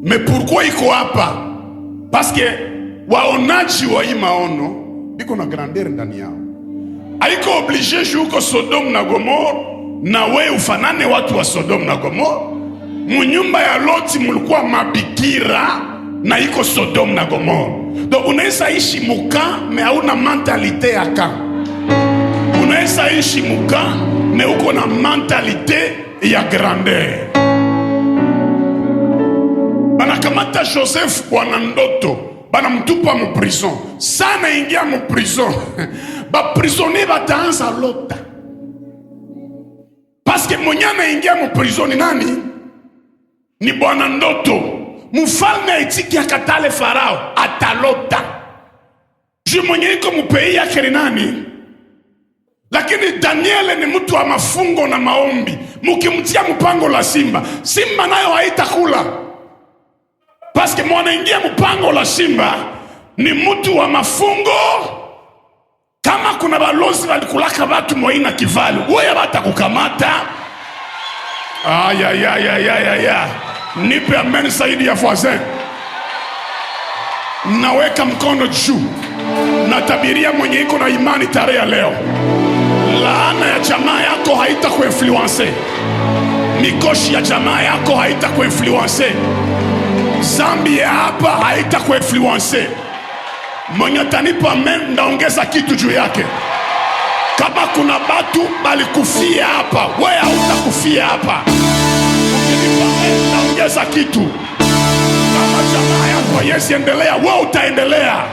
Mais pourquoi iko hapa? Parce que waonaji wa hii maono iko na grandeur ndani yao. Haiko oblige juko Sodom na Gomora na we ufanane watu wa Sodom na Gomora. Munyumba ya Loti mulikuwa mabikira na iko Sodom na Gomora. Donc unaweza ishi muka me hauna mentalite ya ka. Unaweza ishi muka me uko na mentalite ya grandeur. Banakamata Joseph bwana ndoto, banamtupa mu prison. Sana ingia mu prison. Ba prisonnier bataanza lota. Parce que monyana ingia mu prison ni nani? Ni bwana ndoto. Mfalme aitiki akatale Farao atalota. Ju mwenye iko mupei yake ni nani? Lakini Daniel ni mtu wa mafungo na maombi. Mukimtia mpango la simba, simba nayo haitakula. Paske mwana ingia mpango la simba ni mtu wa mafungo. Kama kuna balozi walikulaka watu moina kivali, wewe bata kukamata. Aya. Nipe amen saidi ya voisin. Naweka mkono juu. Natabiria mwenye iko na imani tarehe ya leo, laana ya jamaa yako haita kuinfluence. Mikoshi ya jamaa yako haita kuinfluence. Zambi ya hapa haita kuinfluence. Mwenye tanipa amen ndaongeza kitu juu yake. Kama kuna batu balikufia hapa, wewe hautakufia hapa. Naongeza kitu. Kama jamaa yako Yesu endelea, wewe utaendelea.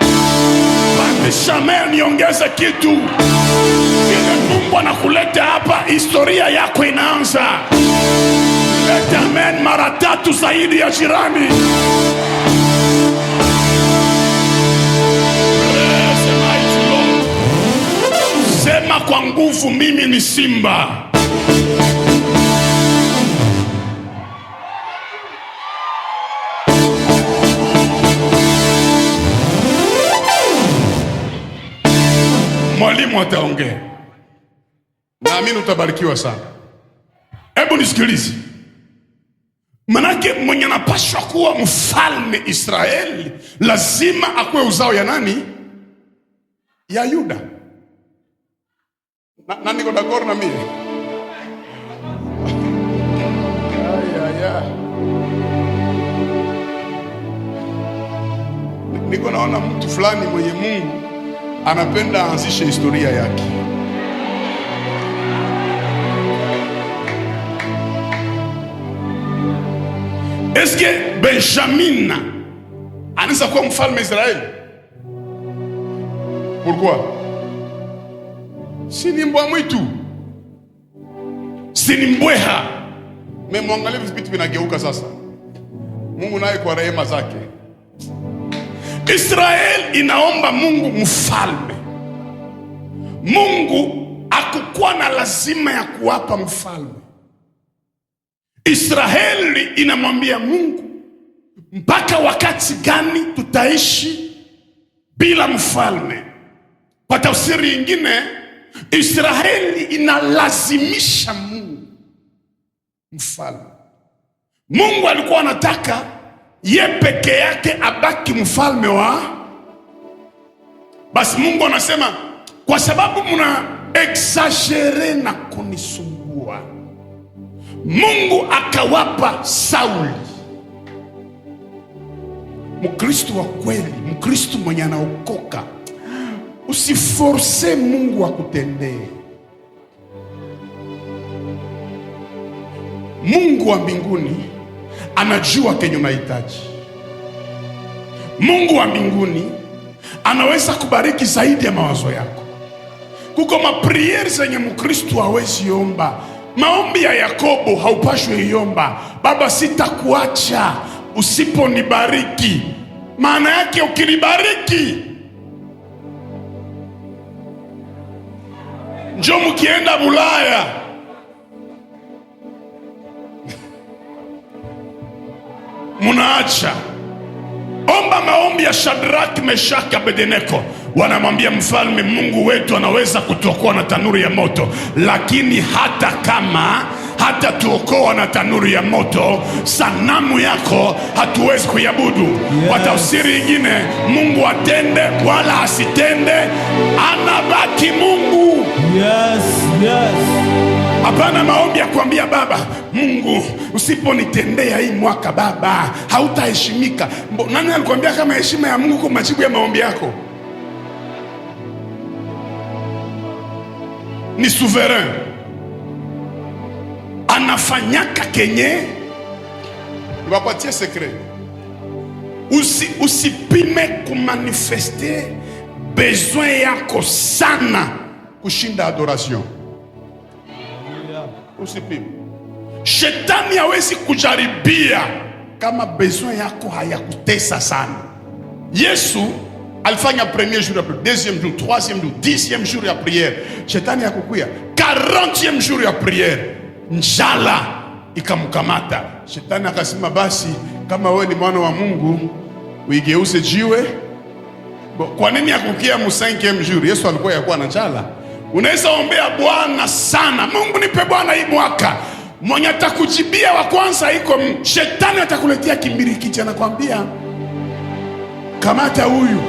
Pandisha niongeze kitu. Ile Mungu anakuleta hapa, historia yako inaanza. Leta amen mara 3 zaidi ya jirani. Sema kwa nguvu, mimi ni simba. Mwalimu ataongea. Naamini utabarikiwa sana. Hebu nisikilize. Manake mwenye anapaswa kuwa mfalme Israeli lazima akuwe uzao ya nani? Ya Yuda. Na niko d'accord na mimi. Niko naona mtu fulani mwenye Mungu anapenda aanzishe historia yake. Eske Benjamin anaweza kuwa mfalme Israeli? Pourquoi? Si ni mbwa mwitu, si ni mbweha. Memwangalia vitu vinageuka sasa. Mungu naye kwa rehema zake, Israeli inaomba Mungu mfalme. Mungu hakukuwa na lazima ya kuwapa mfalme. Israeli inamwambia Mungu, mpaka wakati gani tutaishi bila mfalme? Kwa tafsiri nyingine, Israeli inalazimisha Mungu mfalme. Mungu alikuwa anataka ye peke yake abaki mfalme wa. Basi Mungu anasema, kwa sababu muna exagere na kunisumbua, Mungu akawapa Sauli. Mkristo wa kweli, Mkristo mwenye anaokoka, usiforce Mungu akutendee. Mungu wa mbinguni anajua kenye unahitaji. Mungu wa mbinguni anaweza kubariki zaidi ya mawazo yako. Kuko mapriere zenye Mkristo hawezi omba. Maombi ya Yakobo haupashwe iomba, Baba sitakuacha usiponibariki. Maana yake ukinibariki, njoo mkienda Bulaya munaacha. Omba maombi ya Shadrach, Meshach, Abednego. Wanamwambia mfalme, Mungu wetu anaweza kutuokoa na tanuri ya moto, lakini hata hata tuokoa na tanuru ya moto, sanamu yako hatuwezi kuiabudu. Kwa tafsiri nyingine, Mungu atende wala asitende, anabaki Mungu. Hapana maombi ya kuambia Baba, Mungu usiponitendea hii mwaka Baba hautaheshimika. Nani alikwambia kama heshima ya Mungu kwa majibu ya maombi yako? Ni souverain, anafanyaka kenye. Niwapatie secret, usipime kumanifeste besoin yako sana kushinda adoration. Usipime. Shetani hawezi kujaribia kama besoin yako hayakutesa sana. Yesu alifanya premier jour ya prière, deuxième jour, troisième jour, 10e jour ya prière. Shetani hakukuya 40e jour ya prière, njala ikamkamata. Shetani akasema, basi kama wewe ni mwana wa Mungu uigeuze jiwe. Kwa nini hakukia mu 5e jour? Yesu alikuwa yakuwa na njala. Unaweza ombea Bwana sana, Mungu nipe Bwana hii mwaka. Mwenye atakujibia wa kwanza iko shetani, atakuletea kimbirikiti, anakwambia kamata huyu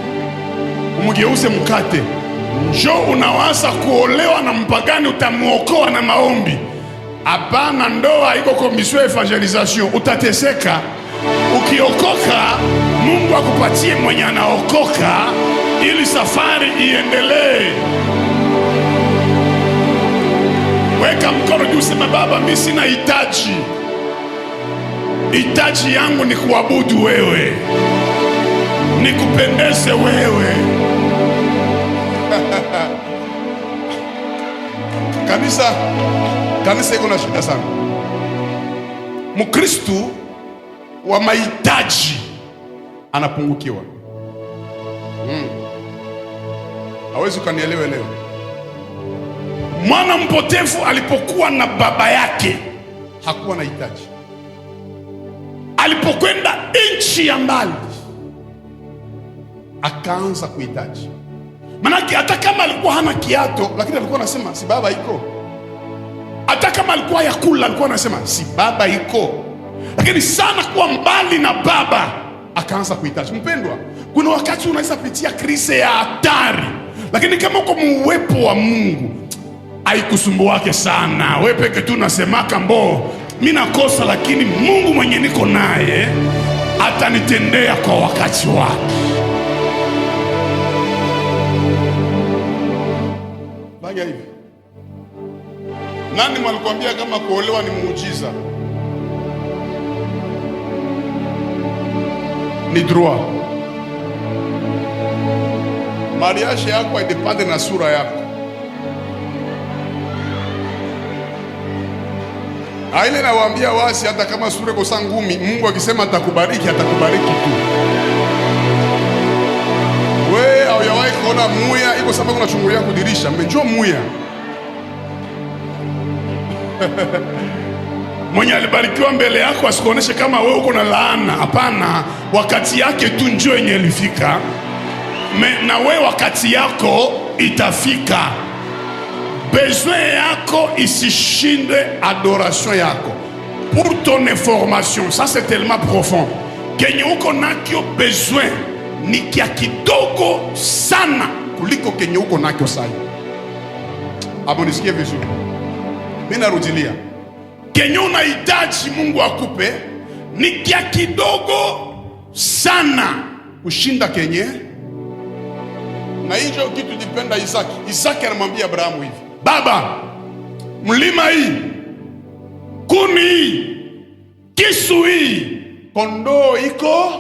umgeuze mkate. Njoo unawaza kuolewa na mpagani utamuokoa na maombi. Hapana, ndoa iko commission evangelisation, utateseka. Ukiokoka Mungu akupatie mwenye anaokoka ili safari iendelee. Weka mkono juu, sema Baba, mimi sina hitaji. Hitaji yangu ni kuabudu wewe, nikupendeze wewe. Kanisa iko na shida sana. Mkristo wa mahitaji anapungukiwa. Hawezi kanielewe leo. Mwana mpotevu alipokuwa na baba yake hakuwa na hitaji. Alipokwenda nchi ya mbali akaanza kuhitaji. Manake hata kama alikuwa hana kiato, lakini alikuwa anasema si baba iko. Hata kama alikuwa yakula, alikuwa anasema si baba iko. Lakini sana kuwa mbali na baba akaanza kuhitaji. Mpendwa, kuna wakati unaweza pitia krize ya hatari, lakini kama uko muwepo wa Mungu haikusumbuake sana. Wewe peke tu unasemaka mimi nakosa, lakini Mungu mwenye niko naye atanitendea kwa wakati wake. Baga hivi. Nani mwalikwambia kama kuolewa ni muujiza? Ni droit. Mariage yako haidepende na sura yako. Aile nawaambia wasi, hata kama sura kosa ngumi, Mungu akisema atakubariki, atakubariki tu. Wewe haujawahi kuona muya iko sababu unachungulia kudirisha, mmejua muya. Mwenye alibarikiwa mbele yako asikuoneshe kama wewe uko na laana. Hapana, wakati yake tu njoo yenye ilifika. Na wewe wakati yako itafika. Besoin yako isishinde adoration yako. Pour ton information, ça c'est tellement profond. Kenye uko nakyo besoin ni kia kidogo sana kuliko kenye uko nakyo sai. Abonisikie vizuri. Mimi narudilia. Kenye unahitaji Mungu akupe ni kia kidogo sana kushinda kenye. Na hicho kitu dipenda Isaki. Isaki anamwambia Abrahamu hivi: Baba, mlima hii, kuni hii, kisu hii, kondoo iko.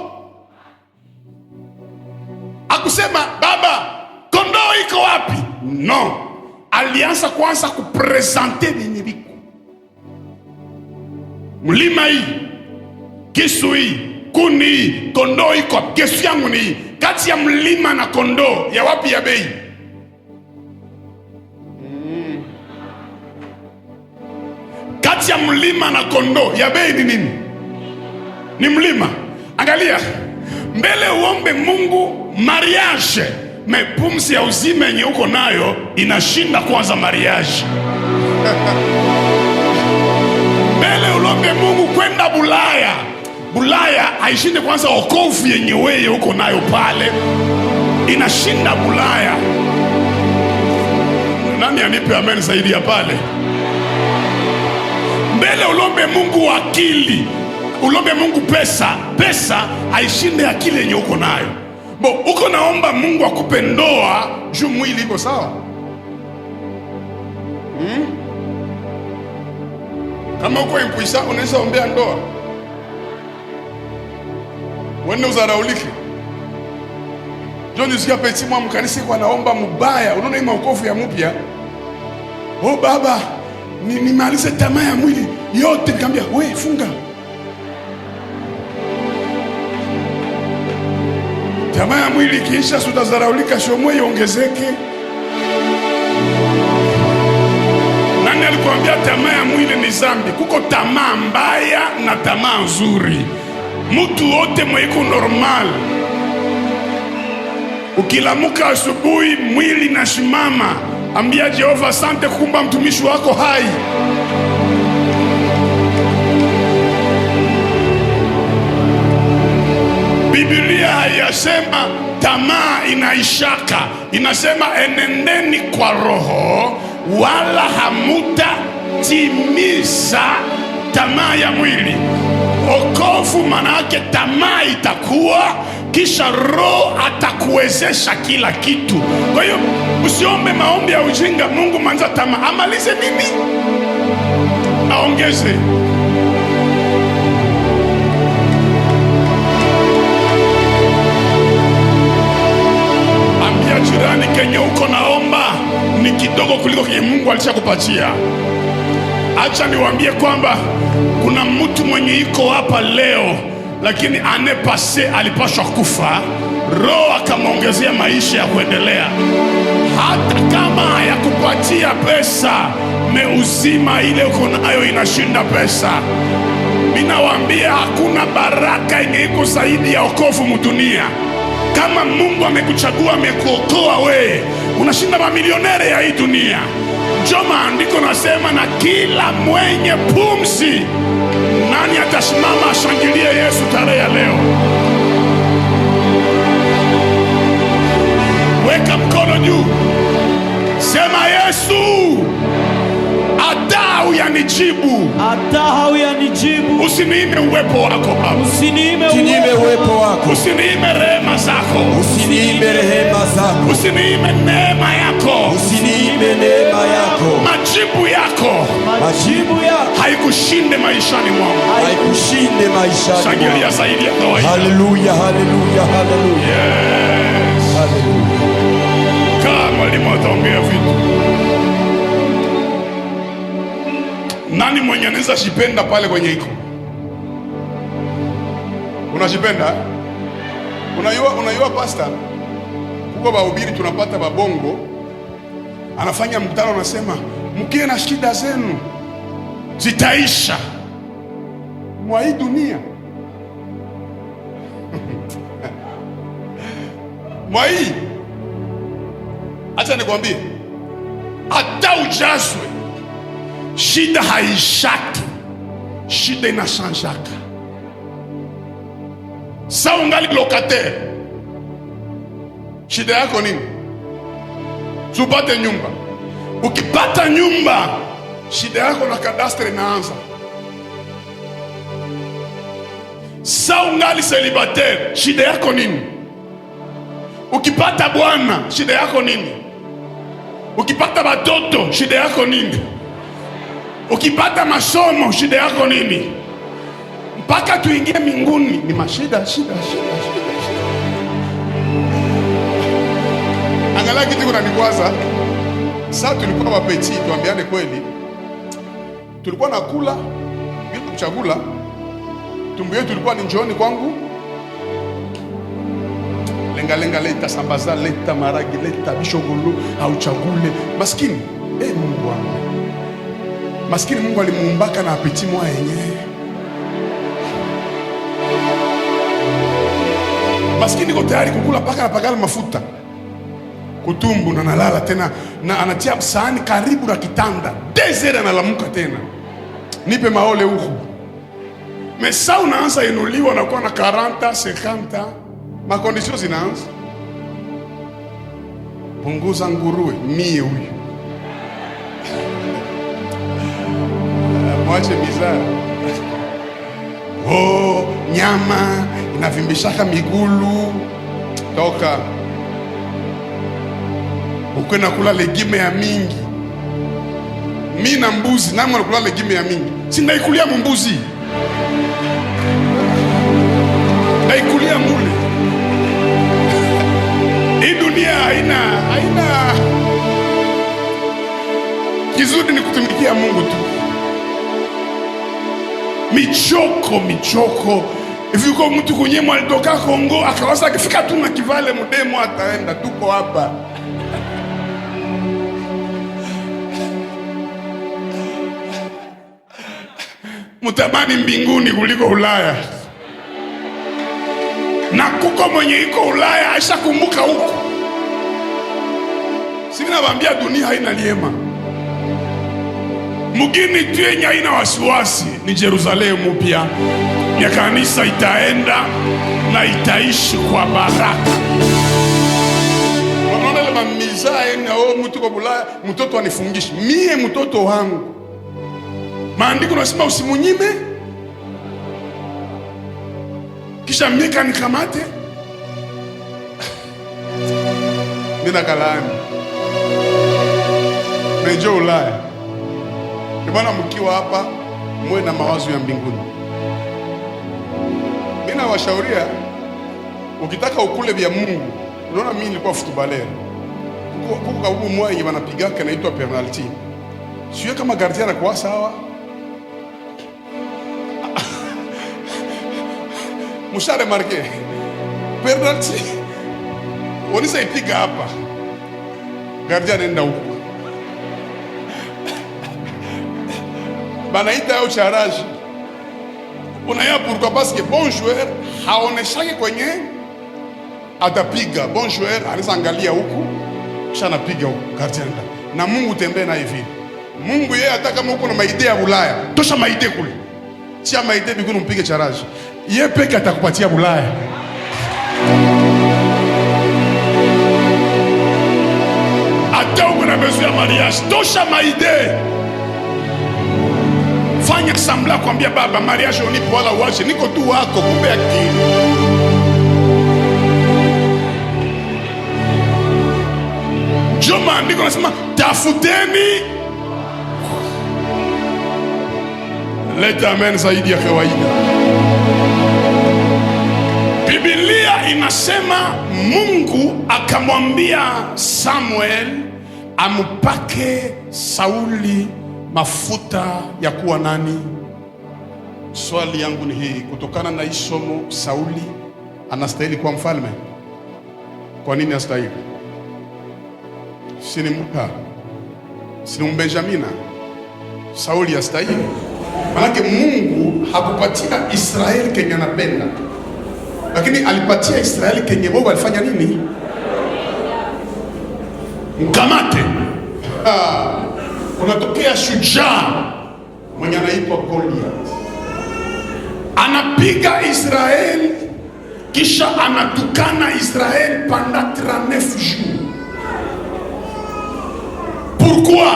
Akusema Baba, kondoo iko wapi? No. Alianza kwanza kupresente vyenye viko. Mlima hii, kisu hii, kuni hii, kondoo iko. Kesi yangu ni hii: kati ya mlima na kondoo, ya wapi ya bei? Kati ya mlima na kondoo, ya bei ni nini? Ni mlima. Angalia, mbele uombe Mungu mariage, pumzi ya uzima yenye uko nayo inashinda kwanza mariage. kwenda Bulaya, Bulaya haishinde kwanza wokovu yenye wewe uko nayo pale, inashinda Bulaya. Nani anipe amen zaidi ya pale? Mbele ulombe Mungu akili, ulombe Mungu pesa. Pesa haishinde akili yenye uko nayo. Bo, uko naomba Mungu akupe ndoa juu mwili iko sawa. Kama uko impuisa unaweza ombea ndoa, wende uzaraulike. John nisikia peti mwa mkanisi kwa naomba mubaya, unaona hii maokofu ya mpya. Oh baba, nimalize tamaa ya mwili yote. Nikamwambia we funga tamaa ya mwili, kisha utazaraulika, shomwe iongezeke. Nani alikwambia tamaa ya mwili ni zambi? Kuko tamaa mbaya na tamaa nzuri. Mtu wote mwiko normal, ukilamuka asubuhi mwili na shimama, ambia Jehova asante kukumba mtumishi wako hai. Biblia haiyasema tamaa inaishaka, inasema enendeni kwa roho wala hamutatimiza tamaa ya mwili. Okovu manake tamaa itakuwa, kisha roho atakuwezesha kila kitu. Kwa hiyo usiombe maombi ya ujinga. Mungu manza tamaa, amalize nini? Aongeze. Ambia jirani kenye uko naomba ni kidogo kuliko kenye Mungu alishakupatia. Acha niwaambie kwamba kuna mtu mwenye iko hapa leo, lakini anepase alipashwa kufa, roho akamwongezea maisha ya kuendelea. Hata kama hayakupatia pesa, meuzima ile uko nayo inashinda pesa. Minawaambia hakuna baraka yenye iko zaidi ya wokovu mdunia. Kama Mungu amekuchagua, amekuokoa wewe, unashinda mamilionere ya hii dunia. Ndio maandiko nasema, na kila mwenye pumzi. Nani atasimama ashangilie Yesu tarehe ya leo? Weka mkono juu, sema Yesu, hata huyanijibu, usiniime uwepo wako Baba, usiniime uwepo wako, usiniime rehema zako, usiniime rehema zako, usiniime neema yako, usiniime neema yako, majibu yako haikushinde maishani mwangu, haikushinde maishani. Shangilia zaidi ya kawaida. Haleluya, haleluya, haleluya. Yes. Haleluya. Kama mwalimu ataongea vitu. Nani mwenye anaweza shipenda pale kwenye iko? Unashipenda? Unajua pastor, kuko bahubiri tunapata babongo, anafanya mkutano, anasema mkie na shida zenu zitaisha mwa hii dunia. Mwa hii, acha nikwambie, hata ujazwe, shida haishaki, shida inashanjaka. Sa ungali locataire, shida yako nini? Tupate nyumba. Ukipata nyumba, shida yako na kadastre inaanza. Sa ungali célibataire, shida yako nini? Ukipata bwana, shida yako nini? Ukipata batoto, shida yako nini? Ukipata masomo, shida yako nini? Mpaka tuingie mbinguni ni mashida, shida. Angalia kitu kuna nikwaza. Sasa tulikuwa wapeti, tuambiane kweli. Tulikuwa nakula vitu chakula, tumbo yetu ilikuwa ni njooni kwangu. Lenga leta sambaza, leta maragi, leta bishogolo, hauchagule. Maskini, Mungu wangu. Maskini Mungu alimuumbaka na apeti mwa yenyewe. Maskini ko tayari kukula paka na pagala mafuta kutumbu, na nalala tena, na anatia sahani karibu na kitanda, desere analamuka tena, nipe maole huku. Mesa unaanza inuliwa, unakuwa na 40, 50, makondisio zinaanza. Punguza nguruwe, mie huyu mwache bizara. Oh, nyama inavimbishaka migulu, toka ukwenda kula legime ya mingi. Mi na mbuzi nami wanakula legime ya mingi, si naikulia mumbuzi, naikulia mule. Hii dunia haina kizuri, ni kutumikia Mungu tu. Michoko hivi. Uko mtu kwenye mwalitoka Kongo akawaza akifika tu na kivale mudemo ataenda. Tuko hapa mutamani mbinguni kuliko Ulaya, na kuko mwenye iko Ulaya aisha kumbuka huko. Sisi nawaambia dunia haina liema. Mugini tu yenye haina wasiwasi ni Yerusalemu mpya ya kanisa, itaenda na itaishi kwa baraka. Unaona ile mamizae na mtu kwa Ulaya, mtoto anifungishi mie mtoto wangu. Maandiko nasema usimunyime, kisha mieka nikamate. Nina kalaani mejo Ulaya. Bwana, mkiwa hapa mwe na mawazo ya mbinguni. Mimi nawashauria, ukitaka ukule vya Mungu. Unaona, mimi nilikuwa footballer. Kuko kabubu mmoja wanapigaka naitwa penalty. Sio kama gardien kwa sawa. Mushare marke. Penalty. Wanisa ipiga hapa. Gardien anaenda huko. Banaita yao charage. Unaya pourquoi? Parce que bon joueur haoneshaki kwenye atapiga. Bon joueur anaangalia huku kisha anapiga huku gardien. Na Mungu tembea na hivi. Mungu yeye hata kama uko na maidea ya Ulaya, tosha maidea kule. Tia maidea bigunu mpige charage. Yeye peke atakupatia Ulaya. Hata uko na besoin ya mariage, tosha maidea. Fanya sambla kuambia baba, mariage unipo wala uache, niko tu wako, kumbe akili. Joma ndiko nasema tafuteni. Leta amen zaidi ya kawaida. Biblia inasema Mungu akamwambia Samuel amupake Sauli mafuta ya kuwa nani? Swali yangu ni hii, kutokana na isomo, Sauli anastahili kuwa mfalme? Kwa nini astahili? Sini Muka, sini Benjamina, Sauli astahili? Manake Mungu hakupatia Israeli kenye anapenda, lakini alipatia Israeli kenye Mungu alifanya nini? Mkamate. Unatokea shujaa mwenye anaitwa Goliath, anapiga Israeli, kisha anatukana Israeli pendant 39 jours. Pourquoi?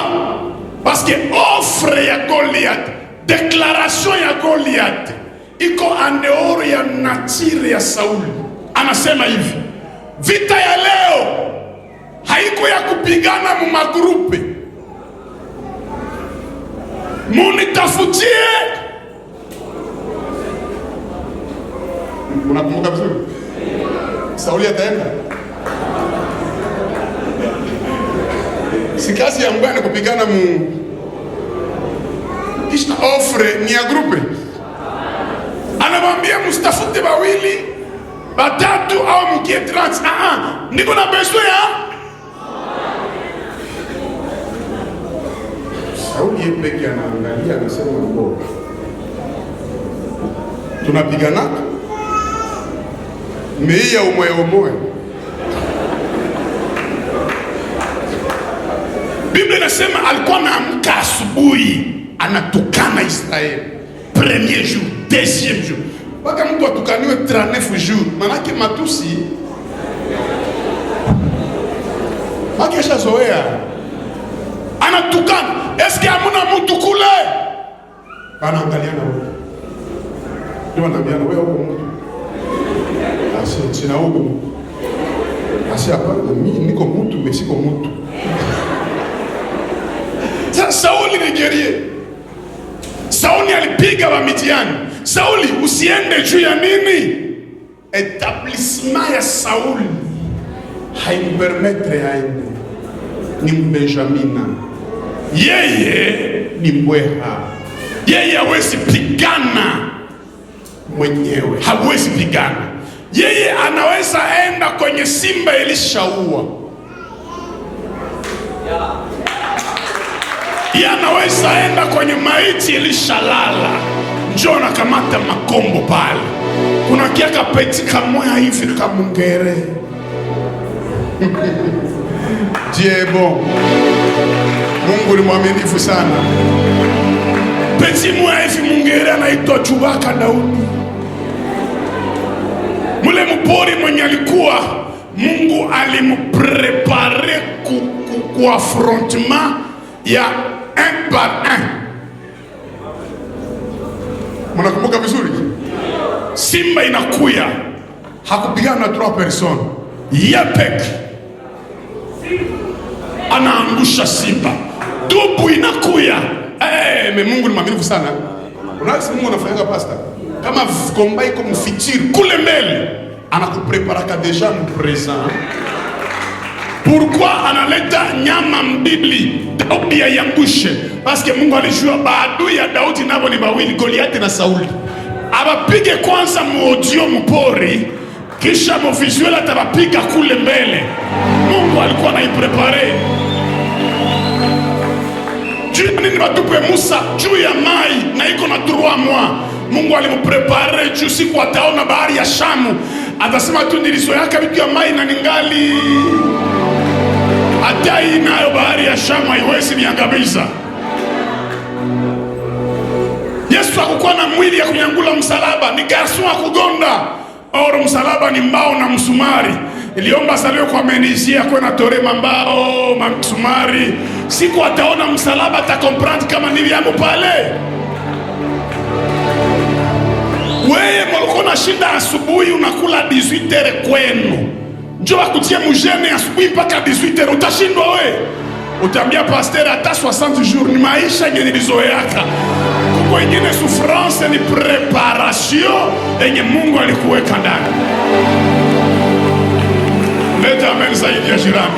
Parce que offre ya Goliath, déclaration ya Goliath iko en dehors ya nature ya Sauli. Anasema hivi, vita ya leo haiko ya kupigana mu magrupe. Munitafutie. Unakumbuka vizuri? Sauli ataenda. Si kazi ya mbwana kupigana mu. Kisha offre ni ya grupe. Anamwambia mustafute bawili, batatu au mkie 30. Niko na besoin ya Sauli peke anaangalia, anasema ngo tunapigana meia umoe. Biblia inasema alikuwa anaamka asubuhi anatukana Israeli premier jour, deuxième jour. Mpaka mtu atukaniwe 39 jours, manake matusi makesha zoea. Anatukana, eske hamuna mtu kule? Anaangaliana wote. Ndio anaambiana wewe uko mtu. Sina huko. Hapana, mimi niko mtu, mimi siko mtu. Sasa Sauli ni guerrier. Sauli alipiga wa Midiani. Sauli, usiende juu ya nini? Etablissement ya Sauli haimpermettre aende. Ni Benjamina. Yeye ni mbweha. Yeye hawezi pigana mwenyewe, hawezi pigana. Yeye anaweza enda kwenye simba ilishaua. Yeye anaweza enda kwenye maiti ilishalala. Njoo nakamata makombo pale. Kuna kiaka peti kamoya hivi kamungere. Diebo. Mungu ni mwaminifu sana. Peti moya hivi mungere anaitwa Chubaka Daudi. Mule mpori mwenye alikuwa Mungu alimprepare ku affrontement ya un par un. Mnakumbuka vizuri? Simba inakuya, hakupigana na 3 personnes. Yepek anaangusha simba. Dubu inakuya. Mungu ni mwaminifu sana. Unaweza Mungu anafanya pasta. Kama komba iko mfichiri kule mbele, anakupreparaka deja mpresent. Pourquoi analeta nyama mbili Daudi yangushe? Parce que Mungu alijua baadui ya Daudi nabo ni bawili, Goliath na Sauli. Abapige kwanza muodio mpori, kisha mvisuela atabapiga kule mbele. Mungu alikuwa anaiprepare. Juu nini batupe Musa juu ya mai na iko na 3 mois. Mungu alimprepare juu siku ataona bahari ya Shamu. Atasema tu nilizoeaka vitu ya mai na ningali. Hata hii nayo bahari ya Shamu haiwezi niangamiza. Yesu hakukuwa na mwili ya kunyangula msalaba, ni garson wa kugonda. Oro msalaba ni mbao na msumari. Iliomba salio kwa menizia kwa na torema mbao, msumari. Siku ataona msalaba atakomprendre kama niliamo pale. Wewe mlikuwa na shinda asubuhi unakula 18h kwenu. Njoo akutie mjene asubuhi mpaka 18h utashindwa wewe. Utaambia pasteur hata 60 jours ni maisha yenye nilizoeaka. Kuko ingine souffrance ni preparation yenye Mungu alikuweka ndani. Leta amen zaidi ya jirani.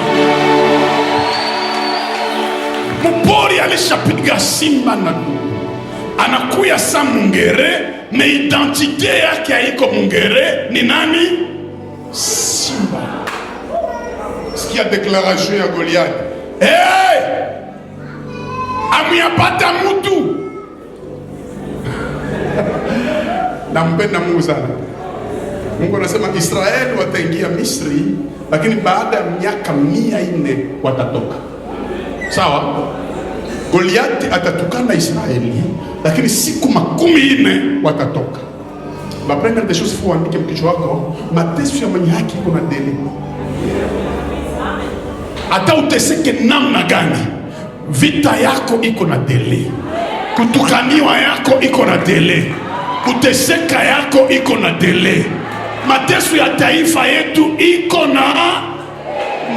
Mpori alishapiga simba na dubu. Anakuya sa mungere, na identite yake haiko mungere, ni nani? Simba. Sikia declaration ya Goliath. Hey! Amuyapata mutu. Nampenda Mungu sana. Mungu anasema Israeli wataingia Misri, lakini baada ya miaka 400 watatoka. Sawa? Goliath atatukana Israeli, lakini siku 40 watatoka. La première des choses, faut andike mkichwa wako, mateso ya mwenye haki kuna deli. Hata uteseke namna gani, vita yako iko na deli. Kutukaniwa yako iko na deli. Kuteseka yako iko na deli. Mateso ya taifa yetu iko na.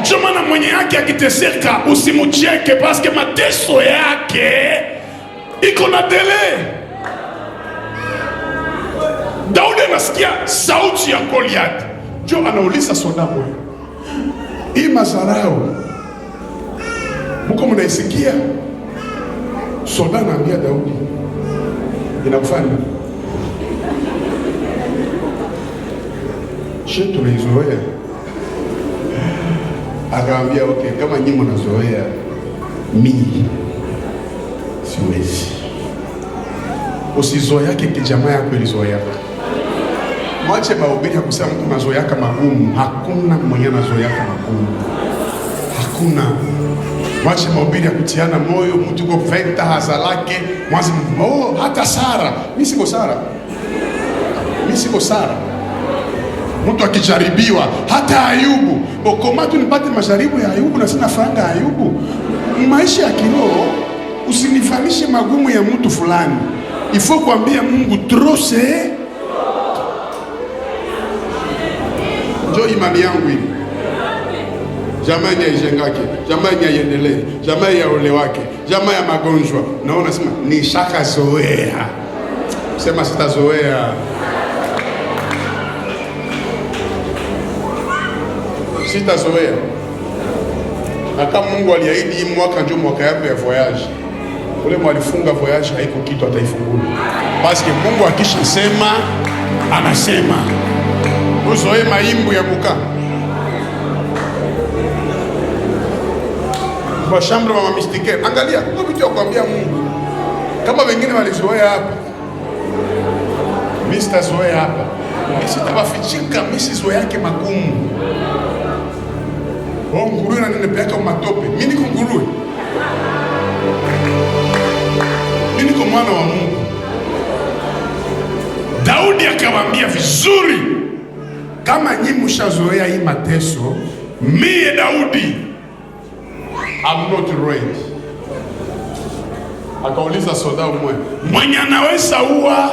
Njoma na mwenye yake akiteseka usimucheke, paske mateso yake iko na dele. Daudi anasikia sauti ya Goliath. Jo anauliza sodamu, hii mazarau muko mnaisikia? Soda anaambia Daudi, inakufanya shetu tunaizoea. Akaambia okay, kama nyinyi mnazoea, mimi siwezi. Usizoea yake kijamaa yako ilizoea. Mwache mahubiri ya kusema mtu mazoea yake magumu. Hakuna mwenye anazoea yake magumu. Hakuna. Mwache mahubiri ya kutiana moyo, mtu uko venta hazalake, mwazi hata Sara. Mimi siko Sara. mimi siko Sara. Mtu akijaribiwa, hata Ayubu, bokoma tu nipate majaribu ya Ayubu na sina fanga Ayubu. Maisha ya kiroho usinifalishe magumu ya mtu fulani. Ifo kuambia Mungu trose. Njo imani yangu hivi. Jamani ya ijengake, jamani ya iendelee, jamani ya ole wake, jamani ya magonjwa. Naona sema ni shaka zoea. Sema sitazoea. Sitazoea. Na kama Mungu aliahidi hii mwaka ndio mwaka yako ya voyage. Ule mwalifunga voyage haiko kitu ataifungua. Paske Mungu akishasema anasema. Uzoe maimbu ya buka. Kwa shambra mama mistike. Angalia, kwa vitu ya kuambia Mungu. Kama wengine walizoea hapa. Mimi sitazoea hapa. Mimi sitabafichika, mimi sizoea yake magumu. Oh, nguruwe na ninepeaka matope. Mimi niko nguruwe. Mimi niko mwana wa Mungu. Daudi akamwambia vizuri, kama nyinyi mshazoea hii mateso, mie Daudi I'm not ready. Akauliza soda mwenye anaweza uwa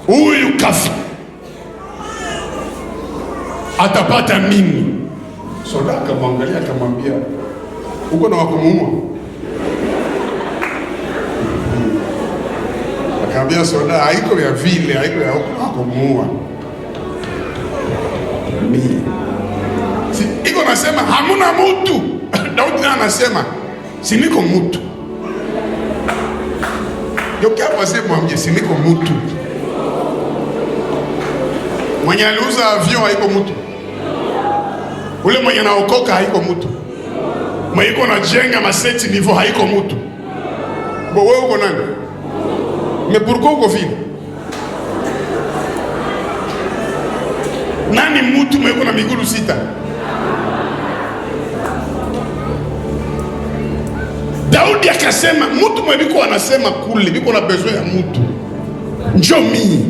huyu kafi atapata nini? Soda akamwangalia akamwambia, uko na wakumuua? Akamwambia soda, haiko ya vile, haiko ya wakumuua. Mimi si iko nasema hamuna mtu. Daudi anasema si niko mtu. Yokia wazee mwambie si niko mtu. Mwenye aliuza avion haiko mtu. Ule mwenye naokoka haiko mtu. Mwenye iko na jenga maseti nivo haiko mtu. Bo wewe uko nani? Mepurko uko vile. Nani mtu mwenye na miguu sita? Daudi akasema mtu mwenye biko anasema kule biko na besoin ya mtu. Njoo mimi.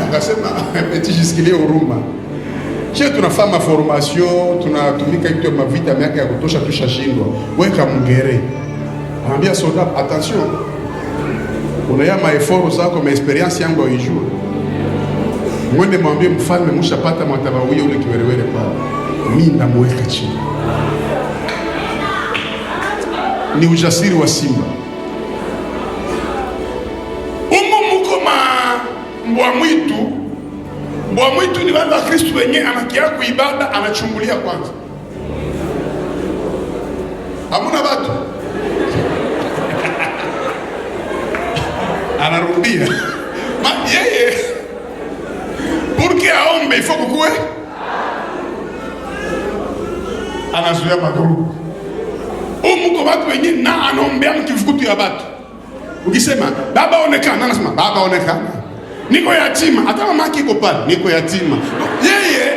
Akasema eti jisikilie huruma. Sio tunafanya formation, tunatumika hiyo mavita miaka ya kutosha tushashindwa. Weka mngere. Anambia soda, attention. Unaya maeforo zako, ma experience yangu haijua. Mwende mwambie mfalme mshapata mwatabawia ule kiwerewere pale. Mimi ndamweka chini. Ni ujasiri wa simba. Muko mbwa mwitu. Mbwa mwitu ni wale wa Kristo wenye anakia kuibada anachungulia kwanza. Hamuna watu. Anarudia. Yeye porque aombe ifo kukue. Anazuia magrupu. Muko watu wenye na anaombea mkifukutu ya watu. Ukisema baba onekana, anasema baba onekana. Niko yatima, hata mama yake iko pale, niko yatima. Yeye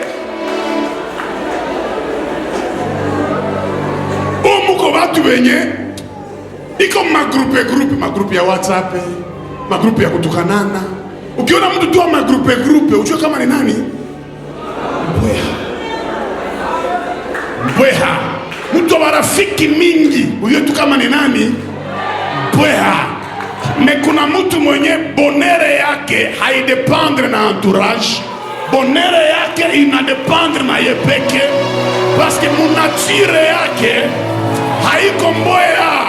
muko watu wenye iko magrupe ya WhatsApp, magrupe ya kutukanana. Ukiona mtu tu magrupe ujue kama ni nani? Mbweha. Mtu wa marafiki mingi ujue tu kama ni nani? Mbweha. Kuna mtu mwenye bonere yake haidependre na entourage. Bonere yake inadependre na yepeke. Paske munatire yake haiko mbweha.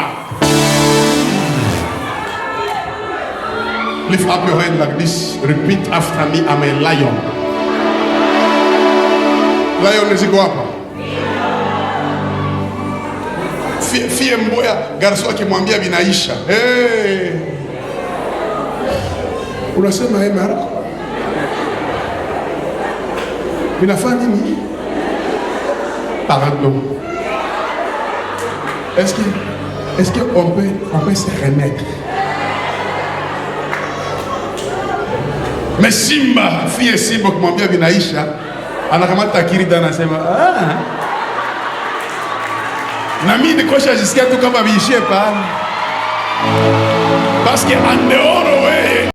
Lift up your hand like this. Repeat after me. I'm a lion. Lion ziko hapa. Fie mboya garso akimwambia binaisha. Hey. Unasema hey mara. Binafanya nini? Pardon. Est-ce qu'on peut se remettre? Mais simba, fie simba kumwambia binaisha, anakamata akili anasema na mimi nikosha jisikia tu kama biishie pale. Parce que en dehors